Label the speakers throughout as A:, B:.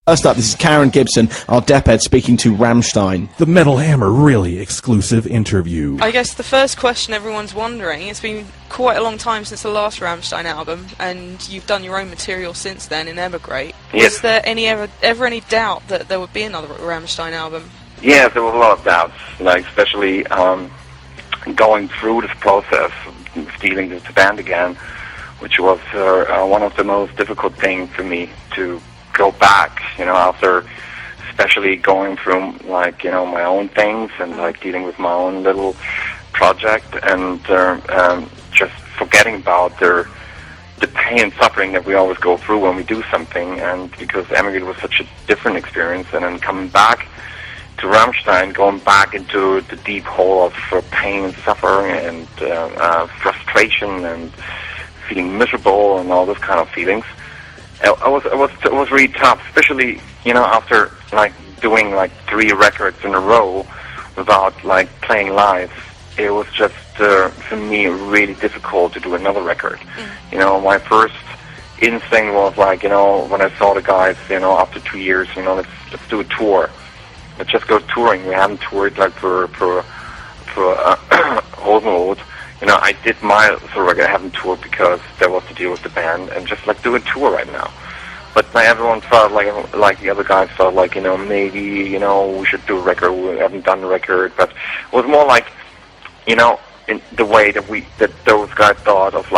A: First up, this is Karen Gibson, our Deped, speaking to Rammstein.
B: The Metal Hammer Really exclusive interview.
C: I guess the first question everyone's wondering, it's been quite a long time since the last Rammstein album, and you've done your own material since then in Emigrate.
D: Yes.
C: Was there ever any doubt that there would be another Rammstein album?
D: Yeah, there was a lot of doubts, like especially going through this process of dealing with the band again, which was one of the most difficult things for me to go back, after especially going through, my own things and, dealing with my own little project and just forgetting about the pain and suffering that we always go through when we do something, and because Emigrate was such a different experience, and then coming back to Rammstein, going back into the deep hole of pain and suffering and frustration and feeling miserable and all those kind of feelings. It was really tough, especially after doing 3 records in a row without playing live. It was just for me really difficult to do another record. My first instinct was when I saw the guys after 2 years, let's do a tour. Let's just go touring. We haven't toured for Rosenrot. I did my record. I haven't toured because there was to deal with the band, and just do a tour right now. But everyone felt like the other guys felt maybe we should do a record. We haven't done a record, but it was more in the way that those guys thought of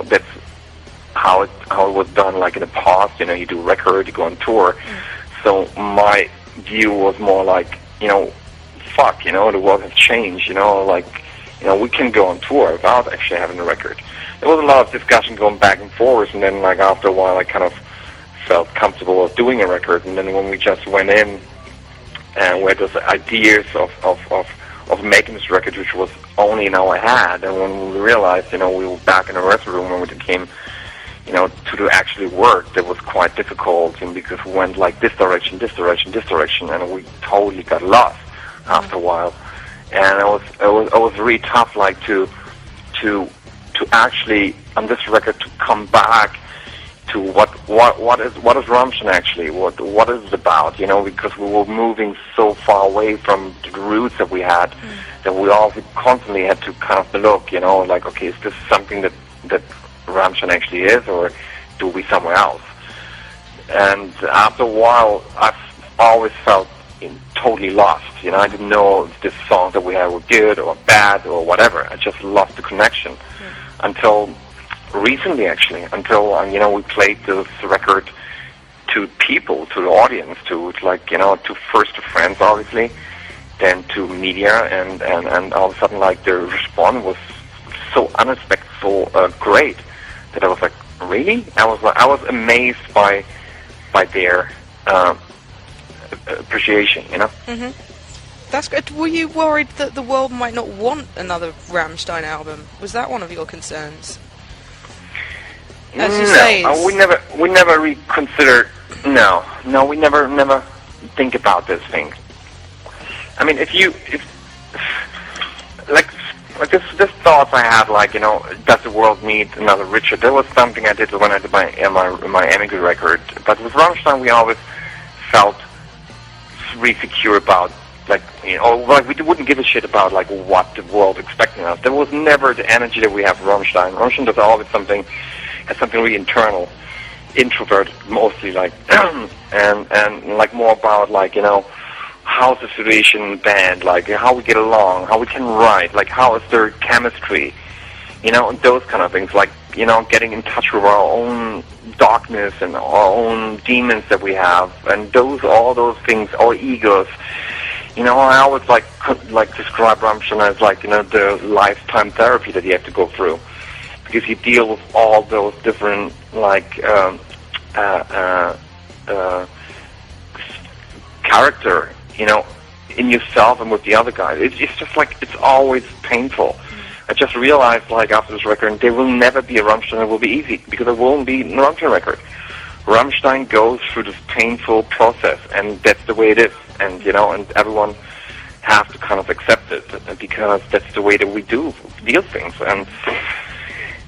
D: that's how it was done in the past. You do a record, you go on tour. So my view was more fuck, the world has changed. We can go on tour without actually having a record. There was a lot of discussion going back and forth, and then after a while I kind of felt comfortable of doing a record. And then when we just went in and we had those ideas of making this record, which was only in our head, and when we realized we were back in the rehearsal room when it came to do actually work, that was quite difficult, and because we went this direction, and we totally got lost after a while. And it was really tough, to actually on this record to come back to what is Rammstein actually, what is it about, because we were moving so far away from the roots that we had, that we all constantly had to kind of look, okay, is this something that Rammstein actually is, or do we somewhere else? And after a while, I've always felt totally lost. I didn't know if the songs that we had were good or bad or whatever. I just lost the connection until recently, actually. Until we played this record to people, to the audience, to first to friends, obviously, then to media, and all of a sudden, the response was so unexpected, so great, that I was like, really? I was amazed by their appreciation,
C: That's good. Were you worried that the world might not want another Rammstein album? Was that one of your concerns? As you say,
D: we never reconsidered. No, we never think about this thing. I mean, if this thoughts I had, does the world need another Richard? That was something I did when I did my Emigrate record. But with Rammstein, we always felt really secure about, we wouldn't give a shit about what the world expecting us. There was never the energy that we have with Rammstein. Rammstein does always has something really internal, introverted mostly, and more about how's the situation in the band, how we get along, how we can write, how is their chemistry, and those kind of things, getting in touch with our own darkness and our own demons that we have, and all those things, our egos. I always describe Rammstein as the lifetime therapy that you have to go through, because you deal with all those different character, in yourself and with the other guys. It's just it's always painful. I just realized after this record, there will never be a Rammstein that will be easy, because there won't be a Rammstein record. Rammstein goes through this painful process, and that's the way it is. And and everyone has to kind of accept it, because that's the way that we deal things. And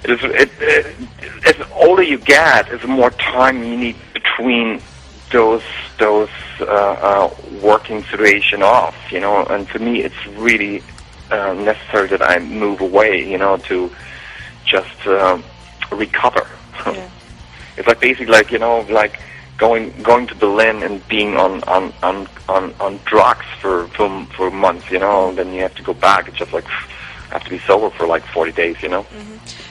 D: as older you get, as more time you need between those working situation off, you know. And for me, it's really necessary that I move away, you know, to just recover.
C: Yeah.
D: It's like basically like, you know, like going to Berlin and being on drugs for months, you know, and then you have to go back. It's just like I have to be sober for like 40 days, you know.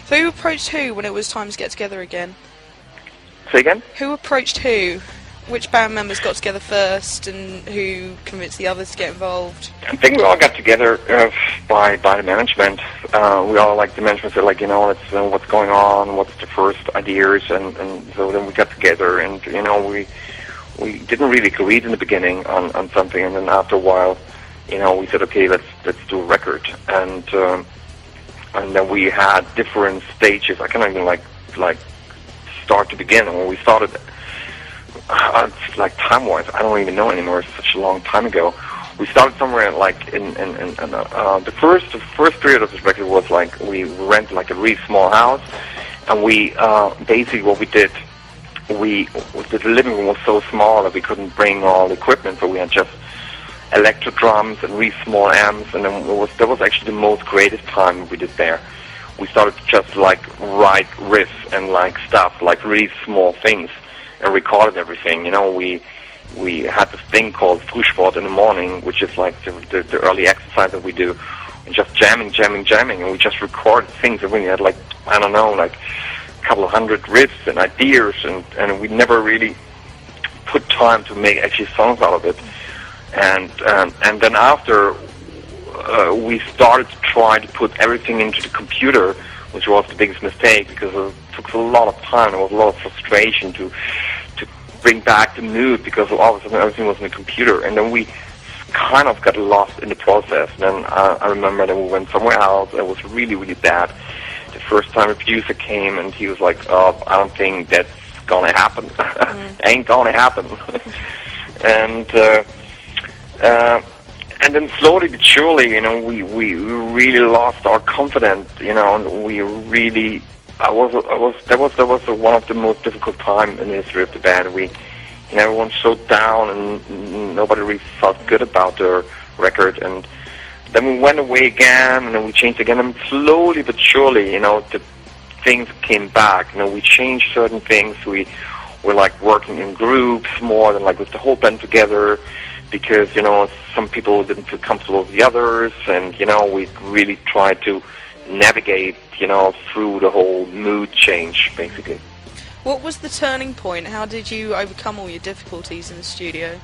C: So who approached who when it was time to get together again?
D: Say again?
C: Who approached who? Which band members got together first, and who convinced the others to get involved?
D: I think we all got together by the management. We all, like, the management said, like, you know, let's know what's going on, what's the first ideas, and so then we got together, and, you know, we didn't really agree in the beginning on something, and then after a while, you know, we said, okay, let's do a record, and then we had different stages. I can't even like start to begin. And when we started, like time-wise, I don't even know anymore. It's such a long time ago. We started somewhere like in the first period of this record was like we rented like a really small house, and we basically what we did, the living room was so small that we couldn't bring all the equipment, so we had just electro drums and really small amps, and then that was actually the most creative time we did there. We started to just like write riffs and like stuff, like really small things, and recorded everything. You know, we had this thing called Kruspe in the morning, which is like the early exercise that we do, and just jamming, and we just recorded things, and we had like, I don't know, like a couple of hundred riffs and ideas, and we never really put time to make actually songs out of it. And then after we started to try to put everything into the computer, which was the biggest mistake because it took a lot of time. There was a lot of frustration to bring back the mood because all of a sudden everything was in the computer, and then we kind of got lost in the process. And then I remember that we went somewhere else. It was really, really bad. The first time a producer came and he was like, "Oh, I don't think that's gonna happen. Ain't gonna happen." And then slowly but surely, you know, we really lost our confidence, you know, and we really, that was one of the most difficult times in the history of the band. We, you know, everyone so down, and nobody really felt good about their record. And then we went away again, and then we changed again, and slowly but surely, you know, the things came back. You know, we changed certain things. We were like working in groups more than like with the whole band together, because, you know, some people didn't feel comfortable with the others, and, you know, we really tried to navigate, you know, through the whole mood change, basically.
C: What was the turning point? How did you overcome all your difficulties in the studio?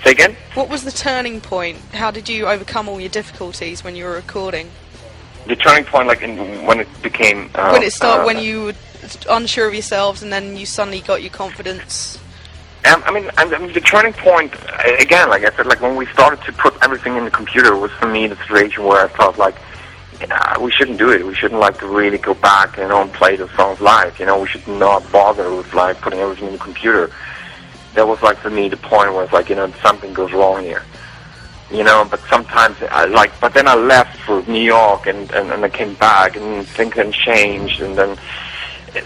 D: Say again?
C: What was the turning point? How did you overcome all your difficulties when you were recording?
D: The turning point, like, when it became...
C: when you were unsure of yourselves and then you suddenly got your confidence...
D: I mean, the turning point, again, like I said, like when we started to put everything in the computer, was for me the situation where I felt like, we shouldn't do it. We shouldn't like really go back, you know, and play the songs live. You know, we should not bother with like putting everything in the computer. That was like for me the point where it's like, you know, something goes wrong here. You know, but sometimes but then I left for New York and I came back and things had changed, and then.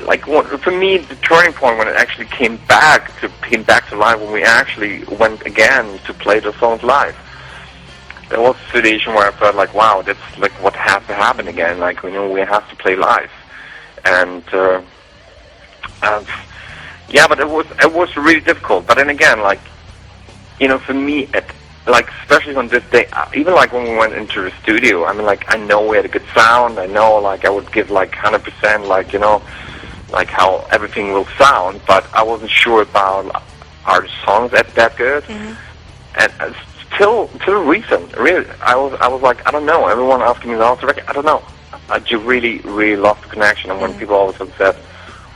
D: Like for me, the turning point when it actually came back to life, when we actually went again to play the songs live. There was a situation where I felt like, wow, that's like what has to happen again. Like, you know, we have to play live, and yeah, but it was really difficult. But then again, like, you know, for me, like especially on this day, even like when we went into the studio, I mean, like I know we had a good sound. I know, like I would give like 100%, like, you know. Like how everything will sound, but I wasn't sure about are the songs that good. And till recent, really, I was like, I don't know. Everyone asking me about the record, I don't know. I just really lost the connection. And when people all of a sudden said,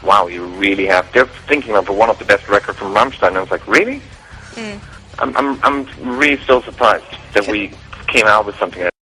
D: "Wow, you really have," they're thinking of one of the best records from Rammstein. And I was like, really? I'm really still surprised that we came out with something